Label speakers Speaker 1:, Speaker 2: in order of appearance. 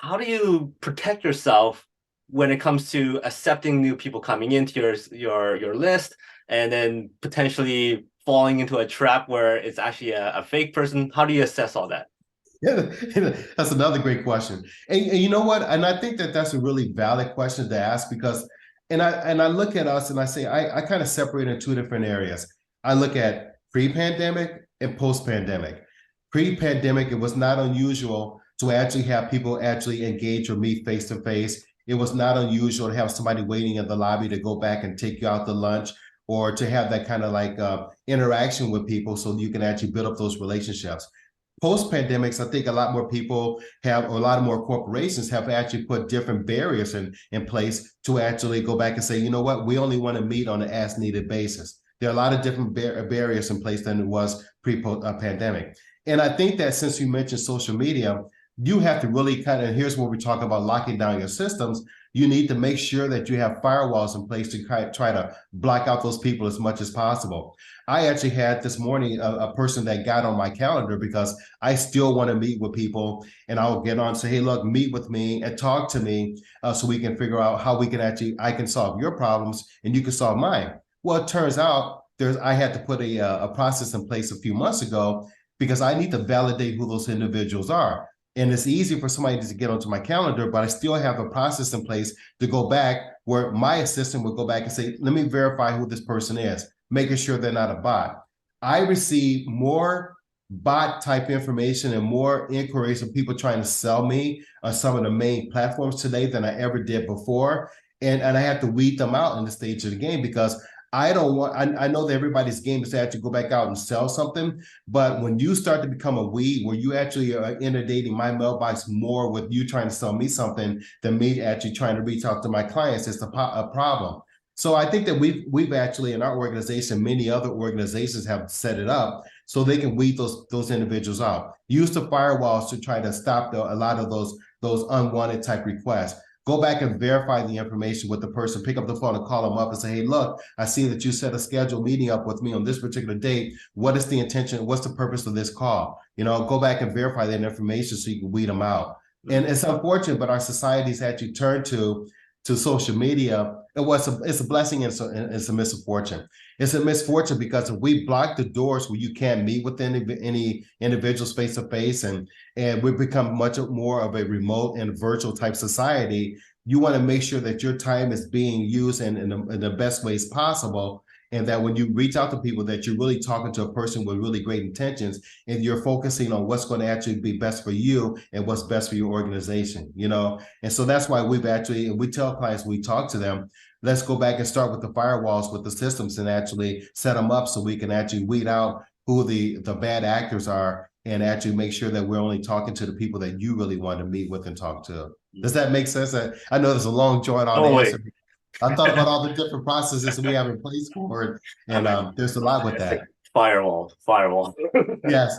Speaker 1: how do you protect yourself when it comes to accepting new people coming into your list and then potentially falling into a trap where it's actually a fake person? How do you assess all that?
Speaker 2: Yeah, that's another great question. And you know what? And I think that that's a really valid question to ask because, and I look at us and I say I kind of separate in two different areas. I look at pre-pandemic and post-pandemic. Pre-pandemic, it was not unusual to actually have people actually engage or meet face to face. It was not unusual to have somebody waiting in the lobby to go back and take you out to lunch or to have that kind of like interaction with people so you can actually build up those relationships. Post pandemics, I think a lot more people have, or a lot of more corporations have actually put different barriers in place to actually go back and say, you know what, we only want to meet on an as needed basis. There are a lot of different barriers in place than it was pre-pandemic. And I think that since you mentioned social media, you have to really kind of, here's where we talk about locking down your systems. You need to make sure that you have firewalls in place to try to block out those people as much as possible. I actually had this morning a person that got on my calendar because I still want to meet with people, and I'll get on and say, hey, look, meet with me and talk to me so we can figure out how we can actually, I can solve your problems and you can solve mine. Well, it turns out I had to put a process in place a few months ago because I need to validate who those individuals are. And it's easy for somebody to get onto my calendar, but I still have a process in place to go back where my assistant would go back and say, let me verify who this person is, making sure they're not a bot. I receive more bot type information and more inquiries of people trying to sell me on some of the main platforms today than I ever did before. And I have to weed them out in the stage of the game because I don't want, I know that everybody's game is to actually go back out and sell something. But when you start to become a weed, where you actually are inundating my mailbox more with you trying to sell me something than me actually trying to reach out to my clients, it's a problem. So I think that we've actually in our organization, many other organizations have set it up so they can weed those individuals out. Use the firewalls to try to stop a lot of those unwanted type requests. Go back and verify the information with the person, pick up the phone and call them up and say, hey, look, I see that you set a scheduled meeting up with me on this particular date. What is the intention? What's the purpose of this call? Go back and verify that information so you can weed them out. And it's unfortunate, but our society's actually turned to social media. It's a blessing and it's a misfortune. It's a misfortune because if we block the doors where you can't meet with any individuals face to face, and we become much more of a remote and virtual type society, you want to make sure that your time is being used in the best ways possible. And that when you reach out to people, that you're really talking to a person with really great intentions, and you're focusing on what's going to actually be best for you and what's best for your organization, And so that's why we tell clients, we talk to them, let's go back and start with the firewalls, with the systems, and actually set them up so we can actually weed out who the bad actors are and actually make sure that we're only talking to the people that you really want to meet with and talk to. Does that make sense? I know there's a long joint on
Speaker 1: Oh,
Speaker 2: answer. I thought about all the different processes we have in place for it, and there's a lot with that.
Speaker 1: Firewall.
Speaker 2: Yes,